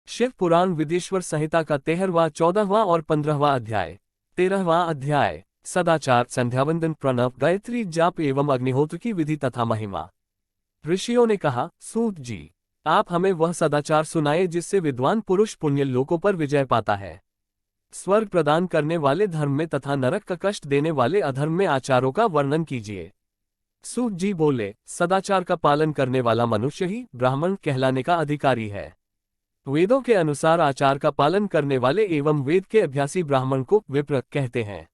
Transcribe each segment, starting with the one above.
शिव पुराण विदेश्वर संहिता का 13वां 14वां और 15वां अध्याय। 13वां अध्याय सदाचार, संध्यावंदन, प्रणव, गायत्री जाप एवं अग्निहोत्र की विधि तथा महिमा। ऋषियों ने कहा, सूत जी, आप हमें वह सदाचार सुनाए जिससे विद्वान पुरुष पुण्य लोकों पर विजय पाता है। स्वर्ग प्रदान करने वाले धर्म में तथा नरक का कष्ट देने वाले अधर्म में आचारों का वर्णन कीजिए। सूत जी बोले, सदाचार का पालन करने वाला मनुष्य ही ब्राह्मण कहलाने का अधिकारी है। वेदों के अनुसार आचार का पालन करने वाले एवं वेद के अभ्यासी ब्राह्मण को विप्र कहते हैं।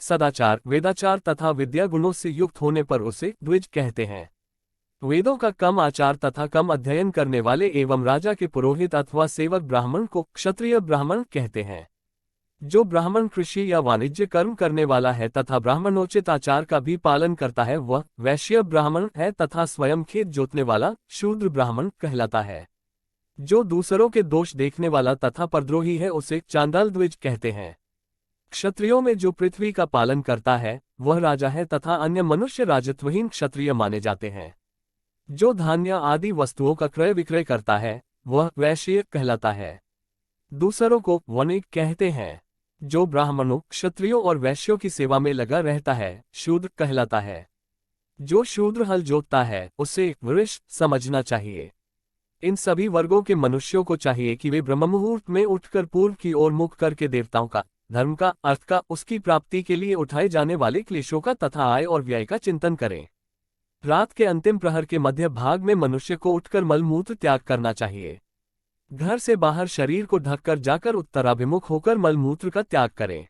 सदाचार, वेदाचार तथा विद्या गुणों से युक्त होने पर उसे द्विज कहते हैं। वेदों का कम आचार तथा कम अध्ययन करने वाले एवं राजा के पुरोहित अथवा सेवक ब्राह्मण को क्षत्रिय ब्राह्मण कहते हैं। जो ब्राह्मण कृषि या वाणिज्य कर्म करने वाला है तथा ब्राह्मणोचित आचार का भी पालन करता है वह वैश्य ब्राह्मण है तथा स्वयं खेत जोतने वाला शूद्र ब्राह्मण कहलाता है। जो दूसरों के दोष देखने वाला तथा परद्रोही है उसे चांडाल द्विज कहते हैं। क्षत्रियों में जो पृथ्वी का पालन करता है वह राजा है तथा अन्य मनुष्य राजत्वहीन क्षत्रिय माने जाते हैं। जो धान्य आदि वस्तुओं का क्रय विक्रय करता है वह वैश्य कहलाता है। दूसरों को वणिक कहते हैं। जो ब्राह्मणों, क्षत्रियों और वैश्यों की सेवा में लगा रहता है शूद्र कहलाता है। जो शूद्र हल जोतता है उसे वृष समझना चाहिए। इन सभी वर्गों के मनुष्यों को चाहिए कि वे ब्रह्ममुहूर्त में उठकर पूर्व की ओर मुख करके देवताओं का, धर्म का, अर्थ का, उसकी प्राप्ति के लिए उठाए जाने वाले क्लेशों का तथा आय और व्यय का चिंतन करें। रात के अंतिम प्रहर के मध्य भाग में मनुष्य को उठकर मलमूत्र त्याग करना चाहिए। घर से बाहर शरीर को ढककर जाकर उत्तराभिमुख होकर मलमूत्र का त्याग करें।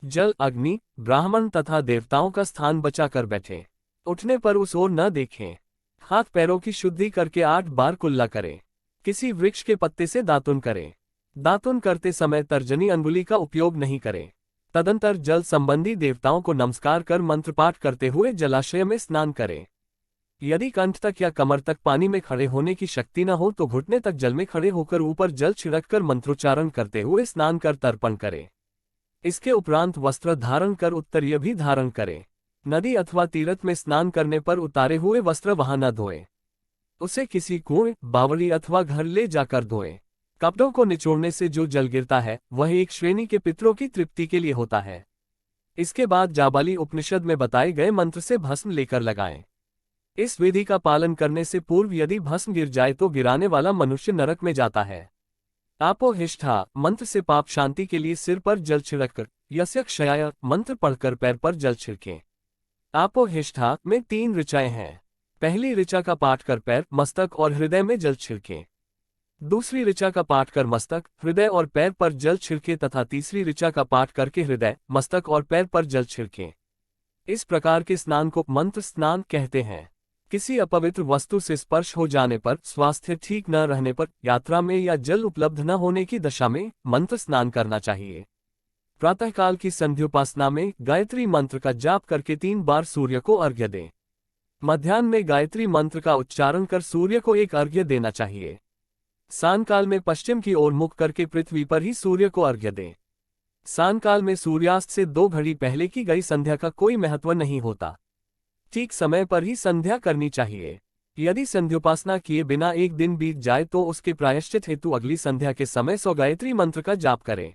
जल, अग्नि, ब्राह्मण तथा देवताओं का स्थान बचाकर बैठें। उठने पर उस ओर न देखें। हाथ पैरों की शुद्धि करके 8 बार कुल्ला करें। किसी वृक्ष के पत्ते से दातुन करें। दातुन करते समय तर्जनी अंगुली का उपयोग नहीं करें। तदंतर जल संबंधी देवताओं को नमस्कार कर मंत्रपाठ करते हुए जलाशय में स्नान करें। यदि कंठ तक या कमर तक पानी में खड़े होने की शक्ति न हो तो घुटने तक जल में खड़े होकर ऊपर जल छिड़ककर मंत्रोच्चारण करते हुए स्नान कर तर्पण करें। इसके उपरांत वस्त्र धारण कर उत्तरीय भी धारण करें। नदी अथवा तीर्थ में स्नान करने पर उतारे हुए वस्त्र वहां न धोएं। उसे किसी कुएं, बावड़ी अथवा घर ले जाकर धोएं। कपड़ों को निचोड़ने से जो जल गिरता है वह एक श्रेणी के पितरों की तृप्ति के लिए होता है। इसके बाद जाबाली उपनिषद में बताए गए मंत्र से भस्म लेकर लगाएं। इस विधि का पालन करने से पूर्व यदि भस्म गिर जाए तो गिराने वाला मनुष्य नरक में जाता है। आपोहिष्ठा मंत्र से पाप शांति के लिए सिर पर जल छिड़ककर, यस्य क्षयाय मंत्र पढ़कर पैर पर जल छिड़कें। आपोहिष्ठा में 3 ऋचाएं हैं। पहली ऋचा का पाठ कर पैर, मस्तक और हृदय में जल छिड़कें। दूसरी ऋचा का पाठ कर मस्तक, हृदय और पैर पर जल छिड़के तथा तीसरी ऋचा का पाठ करके हृदय, मस्तक और पैर पर जल छिड़कें। इस प्रकार के स्नान को मंत्र स्नान कहते हैं। किसी अपवित्र वस्तु से स्पर्श हो जाने पर, स्वास्थ्य ठीक न रहने पर, यात्रा में या जल उपलब्ध न होने की दशा में मंत्र स्नान करना चाहिए। प्रातःकाल की संध्योपासना में गायत्री मंत्र का जाप करके 3 बार सूर्य को अर्घ्य दें। मध्याह्न में गायत्री मंत्र का उच्चारण कर सूर्य को एक अर्घ्य देना चाहिए। सायंकाल में पश्चिम की ओर मुख करके पृथ्वी पर ही सूर्य को अर्घ्य दें। सायंकाल में सूर्यास्त से 2 घड़ी पहले की गई संध्या का कोई महत्व नहीं होता। ठीक समय पर ही संध्या करनी चाहिए। यदि संध्योपासना किए बिना एक दिन बीत जाए तो उसके प्रायश्चित हेतु अगली संध्या के समय 100 गायत्री मंत्र का जाप करें।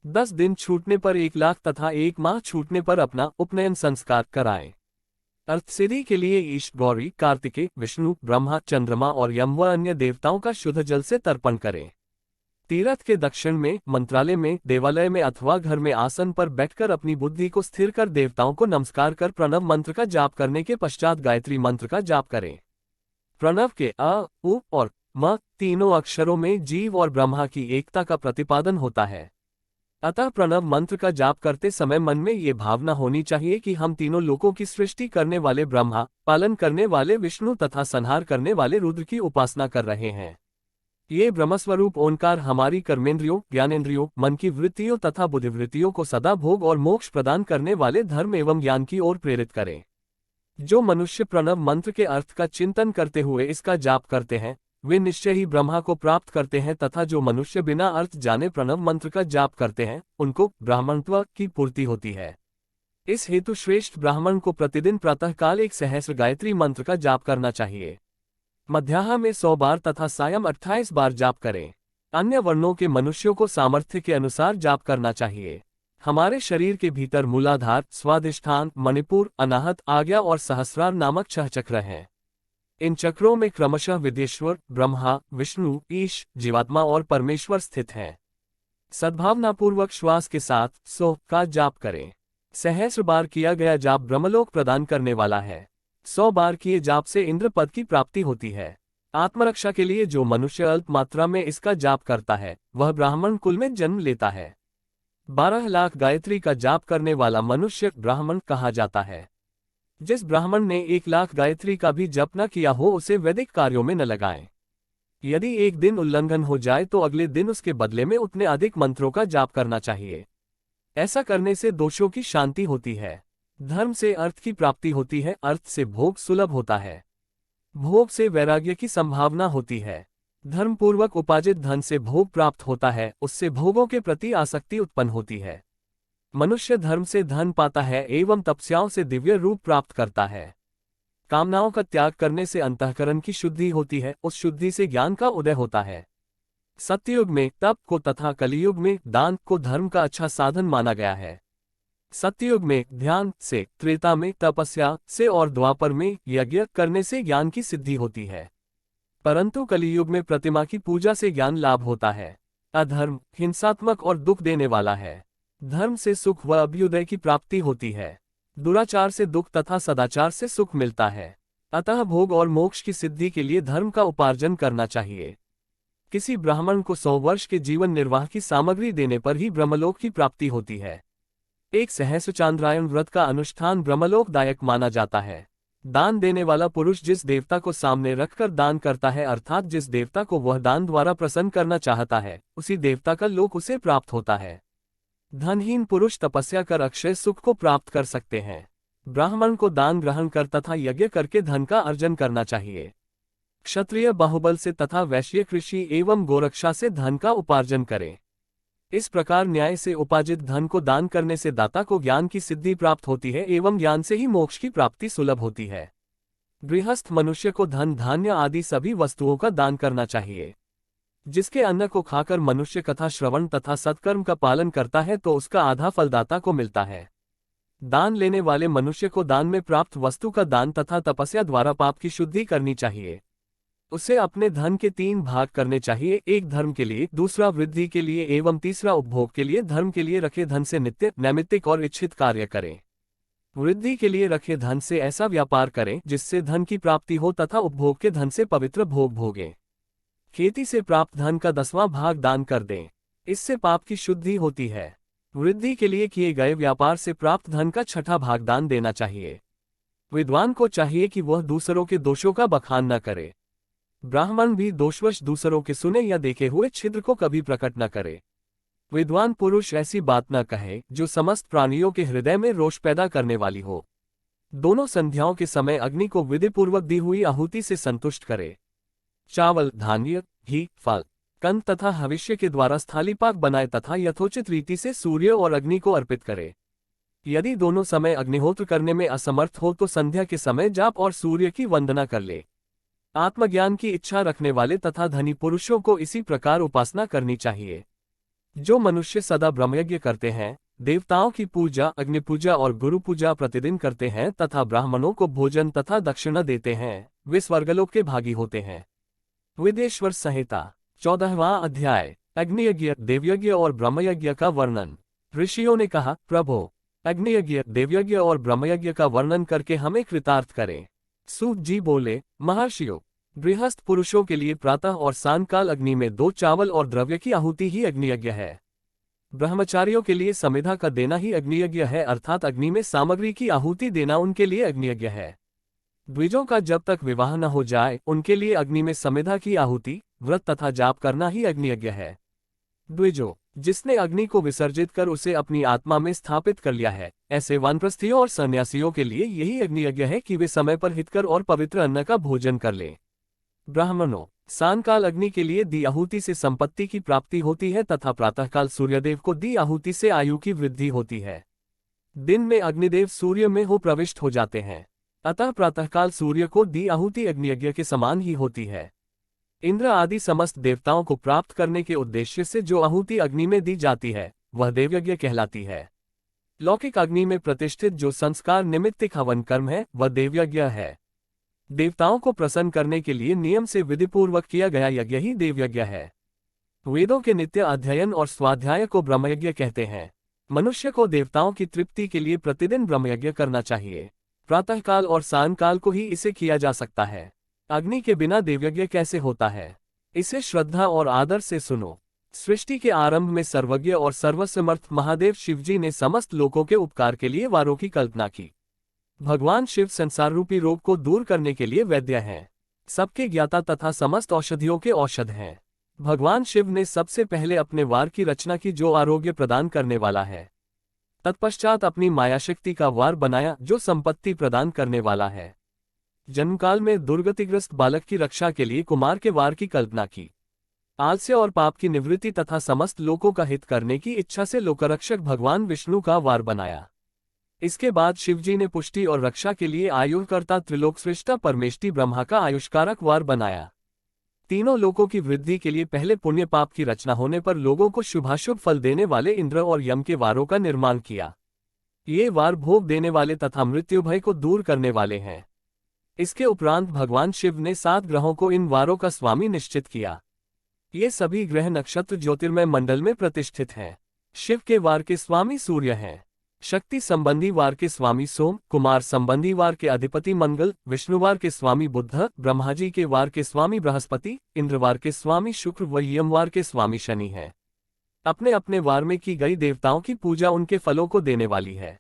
10 दिन छूटने पर 1 लाख तथा 1 माह छूटने पर अपना उपनयन संस्कार कराएं। अर्थसिद्धि के लिए ईश, गौरी, कार्तिकेय, विष्णु, ब्रह्मा, चंद्रमा और यम व अन्य देवताओं का शुद्ध जल से तर्पण करें। तीर्थ के दक्षिण में, मंत्रालय में, देवालय में अथवा घर में आसन पर बैठकर अपनी बुद्धि को स्थिर कर देवताओं को नमस्कार कर प्रणव मंत्र का जाप करने के पश्चात गायत्री मंत्र का जाप करें। प्रणव के अ, उ और म तीनों अक्षरों में जीव और ब्रह्मा की एकता का प्रतिपादन होता है। अतः प्रणव मंत्र का जाप करते समय मन में ये भावना होनी चाहिए कि हम तीनों लोकों की सृष्टि करने वाले ब्रह्मा, पालन करने वाले विष्णु तथा संहार करने वाले रुद्र की उपासना कर रहे हैं। ये ब्रह्मस्वरूप ओंकार हमारी कर्मेंद्रियों, ज्ञानेंद्रियों, मन की वृत्तियों तथा बुद्धिवृत्तियों को सदा भोग और मोक्ष प्रदान करने वाले धर्म एवं ज्ञान की ओर प्रेरित करें। जो मनुष्य प्रणव मंत्र के अर्थ का चिंतन करते हुए इसका जाप करते हैं वे निश्चय ही ब्रह्मा को प्राप्त करते हैं तथा जो मनुष्य बिना अर्थ जाने प्रणव मंत्र का जाप करते हैं उनको ब्राह्मणत्व की पूर्ति होती है। इस हेतु श्रेष्ठ ब्राह्मण को प्रतिदिन प्रातःकाल 1 सहस्र गायत्री मंत्र का जाप करना चाहिए। मध्याह्न में 100 बार तथा सायं 28 बार जाप करें। अन्य वर्णों के मनुष्यों को सामर्थ्य के अनुसार जाप करना चाहिए। हमारे शरीर के भीतर मूलाधार, स्वादिष्ठान, मणिपुर, अनाहत, आज्ञा और सहस्रार नामक 6 चक्र हैं। इन चक्रों में क्रमशः विदेश्वर, ब्रह्मा, विष्णु, ईश, जीवात्मा और परमेश्वर स्थित हैं। सद्भावनापूर्वक श्वास के साथ 100 का जाप करें। सहस्र बार किया गया जाप ब्रह्मलोक प्रदान करने वाला है। 100 बार किए जाप से इंद्र पद की प्राप्ति होती है। आत्मरक्षा के लिए जो मनुष्य अल्प मात्रा में इसका जाप करता है वह ब्राह्मण कुल में जन्म लेता है। 12 लाख गायत्री का जाप करने वाला मनुष्य ब्राह्मण कहा जाता है। जिस ब्राह्मण ने 1 लाख गायत्री का भी जप न किया हो उसे वैदिक कार्यों में न लगाएं। यदि एक दिन उल्लंघन हो जाए तो अगले दिन उसके बदले में उतने अधिक मंत्रों का जाप करना चाहिए। ऐसा करने से दोषों की शांति होती है। धर्म से अर्थ की प्राप्ति होती है, अर्थ से भोग सुलभ होता है, भोग से वैराग्य की संभावना होती है। धर्मपूर्वक उपार्जित धन से भोग प्राप्त होता है, उससे भोगों के प्रति आसक्ति उत्पन्न होती है। मनुष्य धर्म से धन पाता है एवं तपस्याओं से दिव्य रूप प्राप्त करता है। कामनाओं का त्याग करने से अंतःकरण की शुद्धि होती है, उस शुद्धि से ज्ञान का उदय होता है। सत्ययुग में तप को तथा कलियुग में दान को धर्म का अच्छा साधन माना गया है। सत्ययुग में ध्यान से, त्रेता में तपस्या से और द्वापर में यज्ञ करने से ज्ञान की सिद्धि होती है। परंतु कलियुग में प्रतिमा की पूजा से ज्ञान लाभ होता है। अधर्म हिंसात्मक और दुख देने वाला है। धर्म से सुख व अभ्युदय की प्राप्ति होती है। दुराचार से दुख तथा सदाचार से सुख मिलता है। अतः भोग और मोक्ष की सिद्धि के लिए धर्म का उपार्जन करना चाहिए। किसी ब्राह्मण को 100 वर्ष के जीवन निर्वाह की सामग्री देने पर ही ब्रह्मलोक की प्राप्ति होती है। एक सहस्र चांद्रायण व्रत का अनुष्ठान ब्रह्मलोकदायक माना जाता है। दान देने वाला पुरुष जिस देवता को सामने रखकर दान करता है, अर्थात जिस देवता को वह दान द्वारा प्रसन्न करना चाहता है, उसी देवता का लोक उसे प्राप्त होता है। धनहीन पुरुष तपस्या कर अक्षय सुख को प्राप्त कर सकते हैं। ब्राह्मण को दान ग्रहण कर तथा यज्ञ करके धन का अर्जन करना चाहिए। क्षत्रिय बाहुबल से तथा वैश्य कृषि एवं गोरक्षा से धन का उपार्जन करें। इस प्रकार न्याय से उपार्जित धन को दान करने से दाता को ज्ञान की सिद्धि प्राप्त होती है एवं ज्ञान से ही मोक्ष की प्राप्ति सुलभ होती है। गृहस्थ मनुष्य को धन, धान्य आदि सभी वस्तुओं का दान करना चाहिए। जिसके अन्न को खाकर मनुष्य कथा श्रवण तथा सत्कर्म का पालन करता है तो उसका आधा फल दाता को मिलता है। दान लेने वाले मनुष्य को दान में प्राप्त वस्तु का दान तथा तपस्या द्वारा पाप की शुद्धि करनी चाहिए। उसे अपने धन के 3 भाग करने चाहिए, एक धर्म के लिए, दूसरा वृद्धि के लिए एवं तीसरा उपभोग के लिए। धर्म के लिए रखे धन से नित्य, नैमित्तिक और इच्छित कार्य करें। वृद्धि के लिए रखे धन से ऐसा व्यापार करें जिससे धन की प्राप्ति हो तथा उपभोग के धन से पवित्र भोग भोगें। खेती से प्राप्त धन का 10वां भाग दान कर दें, इससे पाप की शुद्धि होती है। वृद्धि के लिए किए गए व्यापार से प्राप्त धन का 6ठा भाग दान देना चाहिए। विद्वान को चाहिए कि वह दूसरों के दोषों का बखान न करे। ब्राह्मण भी दोषवश दूसरों के सुने या देखे हुए छिद्र को कभी प्रकट न करे। विद्वान पुरुष ऐसी बात न कहे जो समस्त प्राणियों के हृदय में रोष पैदा करने वाली हो। दोनों संध्याओं के समय अग्नि को विधिपूर्वक दी हुई आहुति से संतुष्ट करे। चावल, धान्य, घी, फल, कंद तथा हविष्य के द्वारा स्थालीपाक बनाए तथा यथोचित रीति से सूर्य और अग्नि को अर्पित करे। यदि दोनों समय अग्निहोत्र करने में असमर्थ हो तो संध्या के समय जाप और सूर्य की वंदना कर ले। आत्मज्ञान की इच्छा रखने वाले तथा धनी पुरुषों को इसी प्रकार उपासना करनी चाहिए। जो मनुष्य सदा ब्रह्मयज्ञ करते हैं, देवताओं की पूजा, अग्नि पूजा और गुरु पूजा प्रतिदिन करते हैं तथा ब्राह्मणों को भोजन तथा दक्षिणा देते हैं, वे स्वर्गलोक के भागी होते हैं। विदेश्वर संहिता 14वां अध्याय। अग्नियज्ञ, देवयज्ञ और ब्रह्मयज्ञ का वर्णन। ऋषियों ने कहा, प्रभो, अग्नियज्ञ, देवयज्ञ और ब्रह्मयज्ञ का वर्णन करके हमें कृतार्थ करें। सूत जी बोले, महर्षियों, गृहस्थ पुरुषों के लिए प्रातः और सांयकाल अग्नि में 2 चावल और द्रव्य की आहुति ही अग्नियज्ञ है। ब्रह्मचारियों के लिए समिधा का देना ही अग्नियज्ञ है, अर्थात अग्नि में सामग्री की आहुति देना उनके लिए अग्नियज्ञ है। द्विजों का जब तक विवाह न हो जाए उनके लिए अग्नि में समिधा की आहुति, व्रत तथा जाप करना ही अग्नियज्ञ है। द्विजो, जिसने अग्नि को विसर्जित कर उसे अपनी आत्मा में स्थापित कर लिया है, ऐसे वानप्रस्थियों और सन्यासियों के लिए यही अग्नियज्ञ है कि वे समय पर हितकर और पवित्र अन्न का भोजन कर लें। ब्राह्मणों, सांयकाल अग्नि के लिए दी आहुति से संपत्ति की प्राप्ति होती है तथा प्रातःकाल सूर्यदेव को दी आहुति से आयु की वृद्धि होती है। दिन में अग्निदेव सूर्य में हो प्रविष्ट हो जाते हैं, अतः प्रातःकाल सूर्य को दी आहुति अग्नियज्ञ के समान ही होती है। इंद्र आदि समस्त देवताओं को प्राप्त करने के उद्देश्य से जो आहुति अग्नि में दी जाती है वह देवयज्ञ कहलाती है। लौकिक अग्नि में प्रतिष्ठित जो संस्कार निमित्तिक हवन कर्म है वह देवयज्ञ है। देवताओं को प्रसन्न करने के लिए नियम से विधिपूर्वक किया गया यज्ञ ही देवयज्ञ है। वेदों के नित्य अध्ययन और स्वाध्याय को ब्रह्मयज्ञ कहते हैं। मनुष्य को देवताओं की तृप्ति के लिए प्रतिदिन ब्रह्मयज्ञ करना चाहिए। प्रातःकाल और सायंकाल को ही इसे किया जा सकता है। अग्नि के बिना देवयज्ञ कैसे होता है, इसे श्रद्धा और आदर से सुनो। सृष्टि के आरंभ में सर्वज्ञ और सर्वसमर्थ महादेव शिवजी ने समस्त लोगों के उपकार के लिए वारों की कल्पना की। भगवान शिव संसार रूपी रोग को दूर करने के लिए वैद्य हैं, सबके ज्ञाता तथा समस्त औषधियों के औषध हैं। भगवान शिव ने सबसे पहले अपने वार की रचना की जो आरोग्य प्रदान करने वाला है। तत्पश्चात अपनी मायाशक्ति का वार बनाया जो संपत्ति प्रदान करने वाला है। जन्मकाल में दुर्गतिग्रस्त बालक की रक्षा के लिए कुमार के वार की कल्पना की। आलस्य और पाप की निवृत्ति तथा समस्त लोगों का हित करने की इच्छा से लोकरक्षक भगवान विष्णु का वार बनाया। इसके बाद शिवजी ने पुष्टि और रक्षा के लिए आयुर्कर्ता त्रिलोक सृष्टा परमेष्टि ब्रह्मा का आयुष्कारक वार बनाया। तीनों लोकों की वृद्धि के लिए पहले पुण्य पाप की रचना होने पर लोगों को शुभाशुभ फल देने वाले इंद्र और यम के वारों का निर्माण किया। ये वार भोग देने वाले तथा मृत्यु भय को दूर करने वाले हैं। इसके उपरांत भगवान शिव ने 7 ग्रहों को इन वारों का स्वामी निश्चित किया। ये सभी ग्रह नक्षत्र ज्योतिर्मय मंडल में प्रतिष्ठित हैं। शिव के वार के स्वामी सूर्य हैं। शक्ति संबंधी वार के स्वामी सोम, कुमार संबंधी वार के अधिपति मंगल, विष्णुवार के स्वामी बुध, ब्रह्माजी के वार के स्वामी बृहस्पति, इंद्रवार के स्वामी शुक्र व यमवार के स्वामी शनि हैं। अपने अपने वार में की गई देवताओं की पूजा उनके फलों को देने वाली है।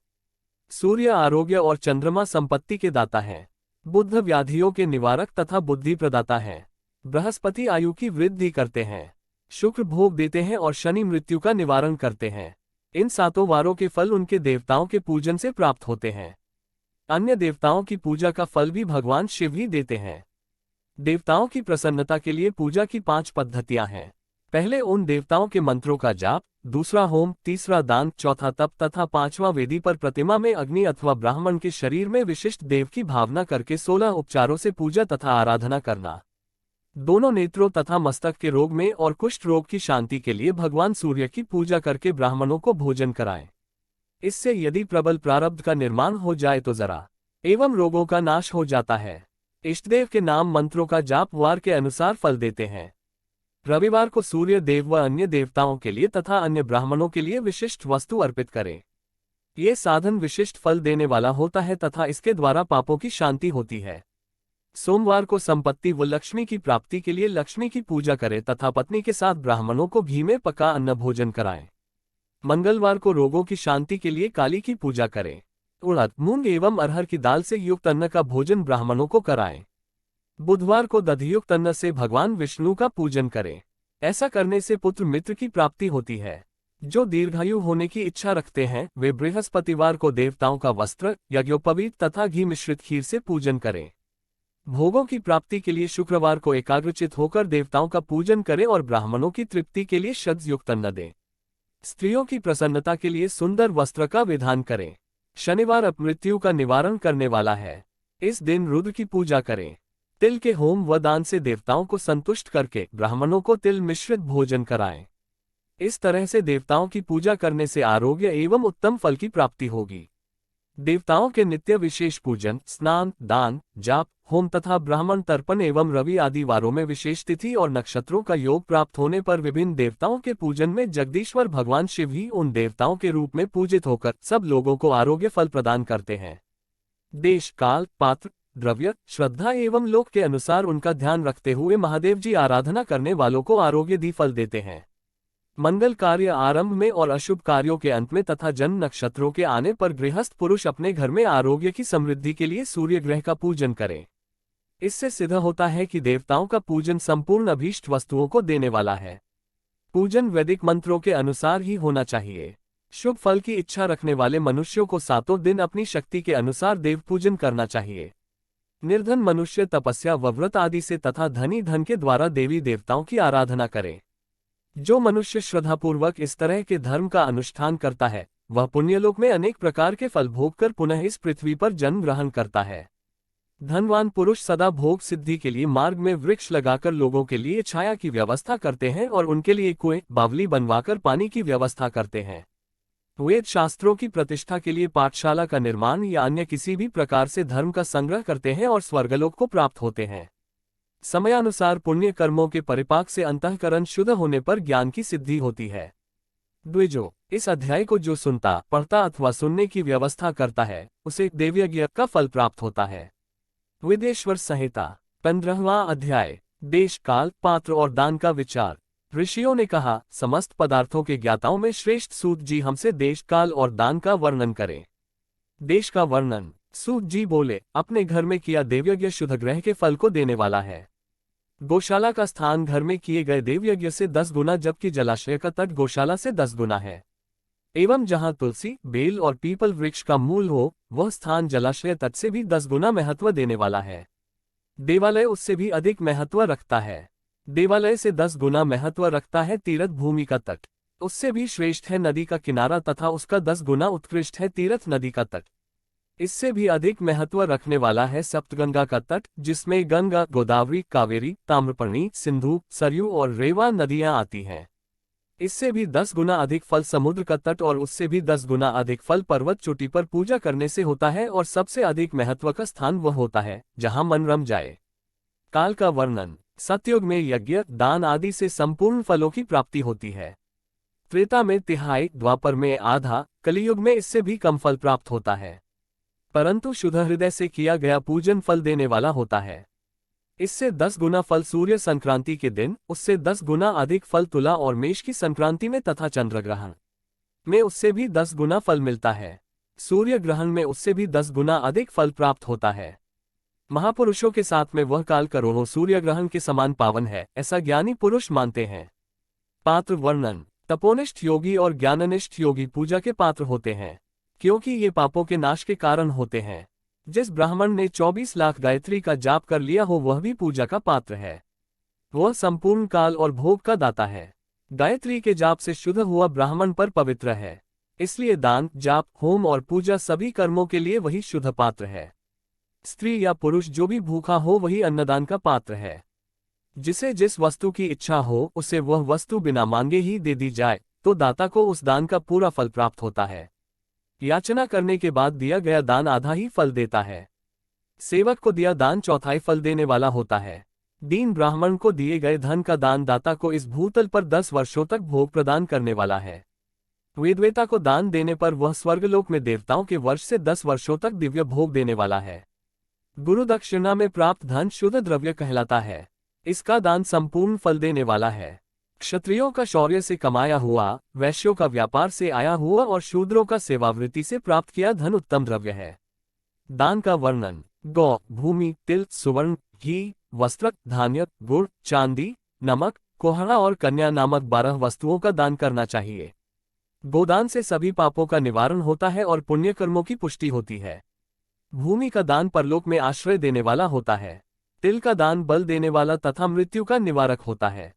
सूर्य आरोग्य और चंद्रमा संपत्ति के दाता हैं। बुध व्याधियों के निवारक तथा बुद्धि प्रदाता है। बृहस्पति आयु की वृद्धि करते हैं। शुक्र भोग देते हैं और शनि मृत्यु का निवारण करते हैं। इन 7 वारों के फल उनके देवताओं के पूजन से प्राप्त होते हैं। अन्य देवताओं की पूजा का फल भी भगवान शिव ही देते हैं। देवताओं की प्रसन्नता के लिए पूजा की 5 पद्धतियां हैं। पहले उन देवताओं के मंत्रों का जाप, दूसरा होम, तीसरा दान, चौथा तप तथा 5वां वेदी पर प्रतिमा में अग्नि अथवा ब्राह्मण के शरीर में विशिष्ट देव की भावना करके 16 उपचारों से पूजा तथा आराधना करना। दोनों नेत्रों तथा मस्तक के रोग में और कुष्ठ रोग की शांति के लिए भगवान सूर्य की पूजा करके ब्राह्मणों को भोजन कराएं। इससे यदि प्रबल प्रारब्ध का निर्माण हो जाए तो जरा एवं रोगों का नाश हो जाता है। इष्टदेव के नाम मंत्रों का जाप वार के अनुसार फल देते हैं। रविवार को सूर्य देव व अन्य देवताओं के लिए तथा अन्य ब्राह्मणों के लिए विशिष्ट वस्तु अर्पित करें। ये साधन विशिष्ट फल देने वाला होता है तथा इसके द्वारा पापों की शांति होती है। सोमवार को संपत्ति व लक्ष्मी की प्राप्ति के लिए लक्ष्मी की पूजा करें तथा पत्नी के साथ ब्राह्मणों को घी में पका अन्न भोजन कराएं। मंगलवार को रोगों की शांति के लिए काली की पूजा करें। उड़द, मूंग एवं अरहर की दाल से युक्त अन्न का भोजन ब्राह्मणों को कराएं। बुधवार को दधियुक्त अन्न से भगवान विष्णु का पूजन करें। ऐसा करने से पुत्र मित्र की प्राप्ति होती है। जो दीर्घायु होने की इच्छा रखते हैं वे बृहस्पतिवार को देवताओं का वस्त्र, यज्ञोपवीत तथा घी मिश्रित खीर से पूजन करें। भोगों की प्राप्ति के लिए शुक्रवार को एकाग्रचित होकर देवताओं का पूजन करें और ब्राह्मणों की तृप्ति के लिए शतयुक्त अन्न दें। स्त्रियों की प्रसन्नता के लिए सुंदर वस्त्र का विधान करें। शनिवार अपमृत्यु का निवारण करने वाला है। इस दिन रुद्र की पूजा करें। तिल के होम व दान से देवताओं को संतुष्ट करके ब्राह्मणों को तिल मिश्रित भोजन कराएं। इस तरह से देवताओं की पूजा करने से आरोग्य एवं उत्तम फल की प्राप्ति होगी। देवताओं के नित्य विशेष पूजन, स्नान, दान, जाप, होम तथा ब्राह्मण तर्पण एवं रवि आदि वारों में विशेष तिथि और नक्षत्रों का योग प्राप्त होने पर विभिन्न देवताओं के पूजन में जगदीश्वर भगवान शिव ही उन देवताओं के रूप में पूजित होकर सब लोगों को आरोग्य फल प्रदान करते हैं। देश, काल, पात्र, द्रव्य, श्रद्धा एवं लोक के अनुसार उनका ध्यान रखते हुए महादेव जी आराधना करने वालों को आरोग्य दी फल देते हैं। मंगल कार्य आरंभ में और अशुभ कार्यों के अंत में तथा जन्म नक्षत्रों के आने पर गृहस्थ पुरुष अपने घर में आरोग्य की समृद्धि के लिए सूर्य ग्रह का पूजन करें। इससे सिद्ध होता है कि देवताओं का पूजन संपूर्ण अभीष्ट वस्तुओं को देने वाला है। पूजन वैदिक मंत्रों के अनुसार ही होना चाहिए। शुभ फल की इच्छा रखने वाले मनुष्यों को 7 दिन अपनी शक्ति के अनुसार देव पूजन करना चाहिए। निर्धन मनुष्य तपस्या व व्रत आदि से तथा धनी धन के द्वारा देवी देवताओं की आराधना करे। जो मनुष्य श्रद्धापूर्वक इस तरह के धर्म का अनुष्ठान करता है वह पुण्यलोक में अनेक प्रकार के फल भोग कर पुनः इस पृथ्वी पर जन्म ग्रहण करता है। धनवान पुरुष सदा भोग सिद्धि के लिए मार्ग में वृक्ष लगाकर लोगों के लिए छाया की व्यवस्था करते हैं और उनके लिए कुएं बावली बनवाकर पानी की व्यवस्था करते हैं। वेद शास्त्रों की प्रतिष्ठा के लिए पाठशाला का निर्माण या अन्य किसी भी प्रकार से धर्म का संग्रह करते हैं और स्वर्गलोक को प्राप्त होते हैं। समयानुसार पुण्य कर्मों के परिपाक से अंतःकरण शुद्ध होने पर ज्ञान की सिद्धि होती है। द्विजो, इस अध्याय को जो सुनता, पढ़ता अथवा सुनने की व्यवस्था करता है उसे देवयज्ञ का फल प्राप्त होता है। वेदेश्वर संहिता 15वां अध्याय। देश, काल, पात्र और दान का विचार। ऋषियों ने कहा, समस्त पदार्थों के ज्ञाताओं में श्रेष्ठ सूत जी हमसे देश, काल और दान का वर्णन करें। देश का वर्णन। सूत जी बोले, अपने घर में किया देवयज्ञ शुद्ध ग्रह के फल को देने वाला है। गौशाला का स्थान घर में किए गए देवयज्ञ से 10 गुना, जबकि जलाशय का तट गौशाला से 10 गुना है। एवं जहां तुलसी, बेल और पीपल वृक्ष का मूल हो, वह स्थान जलाशय तट से भी 10 गुना महत्व देने वाला है। देवालय उससे भी अधिक महत्व रखता है। देवालय से 10 गुना महत्व रखता है तीर्थ भूमि का तट। उससे भी श्रेष्ठ है नदी का किनारा तथा उसका 10 गुना उत्कृष्ट है तीर्थ नदी का तट। इससे भी अधिक महत्व रखने वाला है सप्तगंगा का तट, जिसमें गंगा, गोदावरी, कावेरी, ताम्रपर्णी, सिंधु, सरयू और रेवा नदियां आती हैं। इससे भी 10 गुना अधिक फल समुद्र का तट और उससे भी 10 गुना अधिक फल पर्वत चोटी पर पूजा करने से होता है और सबसे अधिक महत्व का स्थान वह होता है जहां मन रम जाए। काल का वर्णन। सतयुग में यज्ञ, दान आदि से संपूर्ण फलों की प्राप्ति होती है। त्रेता में तिहाई, द्वापर में आधा, कलियुग में इससे भी कम फल प्राप्त होता है, परंतु शुद्ध हृदय से किया गया पूजन फल देने वाला होता है। इससे 10 गुना फल सूर्य संक्रांति के दिन, उससे 10 गुना अधिक फल तुला और मेष की संक्रांति में तथा चंद्र ग्रहण में उससे भी 10 गुना फल मिलता है। सूर्य ग्रहण में उससे भी 10 गुना अधिक फल प्राप्त होता है। महापुरुषों के साथ में वह काल करोड़ों सूर्य ग्रहण के समान पावन है, ऐसा ज्ञानी पुरुष मानते हैं। पात्र वर्णन। तपोनिष्ठ योगी और ज्ञाननिष्ठ योगी पूजा के पात्र होते हैं, क्योंकि ये पापों के नाश के कारण होते हैं। जिस ब्राह्मण ने 24 लाख गायत्री का जाप कर लिया हो वह भी पूजा का पात्र है। वह संपूर्ण काल और भोग का दाता है। गायत्री के जाप से शुद्ध हुआ ब्राह्मण पर पवित्र है, इसलिए दान, जाप, होम और पूजा सभी कर्मों के लिए वही शुद्ध पात्र है। स्त्री या पुरुष जो भी भूखा हो वही अन्नदान का पात्र है। जिसे जिस वस्तु की इच्छा हो उसे वह वस्तु बिना मांगे ही दे दी जाए तो दाता को उस दान का पूरा फल प्राप्त होता है। याचना करने के बाद दिया गया दान आधा ही फल देता है। सेवक को दिया दान चौथाई फल देने वाला होता है। दीन ब्राह्मण को दिए गए धन का दान दाता को इस भूतल पर 10 वर्षों तक भोग प्रदान करने वाला है। वेदवेता को दान देने पर वह स्वर्गलोक में देवताओं के वर्ष से 10 वर्षों तक दिव्य भोग देने वाला है। गुरु दक्षिणा में प्राप्त धन शुद्ध द्रव्य कहलाता है। इसका दान संपूर्ण फल देने वाला है। क्षत्रियों का शौर्य से कमाया हुआ, वैश्यों का व्यापार से आया हुआ और शूद्रों का सेवावृत्ति से प्राप्त किया धन उत्तम द्रव्य है। दान का वर्णन। गौ, भूमि, तिल, सुवर्ण, घी, वस्त्र, धान्य, गुड़, चांदी, नमक, कोहड़ा और कन्या नामक 12 वस्तुओं का दान करना चाहिए। गोदान से सभी पापों का निवारण होता है और पुण्य कर्मों की पुष्टि होती है। भूमि का दान परलोक में आश्रय देने वाला होता है। तिल का दान बल देने वाला तथा मृत्यु का निवारक होता है।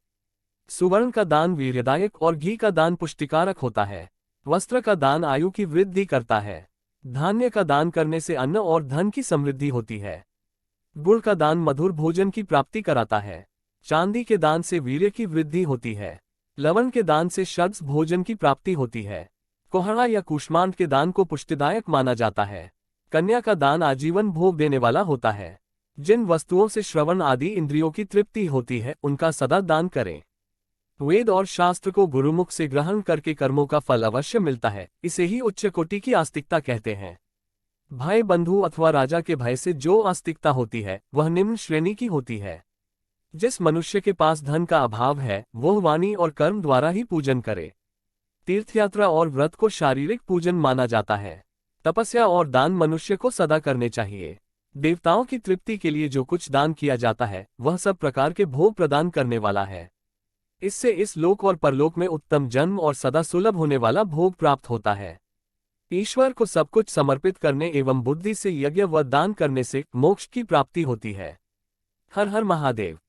सुवर्ण का दान वीर्यदायक और घी का दान पुष्टिकारक होता है। वस्त्र का दान आयु की वृद्धि करता है। धान्य का दान करने से अन्न और धन की समृद्धि होती है। गुड़ का दान मधुर भोजन की प्राप्ति कराता है। चांदी के दान से वीर्य की वृद्धि होती है। लवण के दान से शब्द भोजन की प्राप्ति होती है। कोहड़ा या कुष्मांड के दान को पुष्टिदायक माना जाता है। कन्या का दान आजीवन भोग देने वाला होता है। जिन वस्तुओं से श्रवण आदि इंद्रियों की तृप्ति होती है उनका सदा दान करें। वेद और शास्त्र को गुरुमुख से ग्रहण करके कर्मों का फल अवश्य मिलता है, इसे ही उच्च कोटि की आस्तिकता कहते हैं। भाई बंधु अथवा राजा के भय से जो आस्तिकता होती है वह निम्न श्रेणी की होती है। जिस मनुष्य के पास धन का अभाव है वह वाणी और कर्म द्वारा ही पूजन करे। तीर्थयात्रा और व्रत को शारीरिक पूजन माना जाता है। तपस्या और दान मनुष्य को सदा करने चाहिए। देवताओं की तृप्ति के लिए जो कुछ दान किया जाता है वह सब प्रकार के भोग प्रदान करने वाला है। इससे इस लोक और परलोक में उत्तम जन्म और सदा सुलभ होने वाला भोग प्राप्त होता है। ईश्वर को सब कुछ समर्पित करने एवं बुद्धि से यज्ञ व दान करने से मोक्ष की प्राप्ति होती है। हर हर महादेव।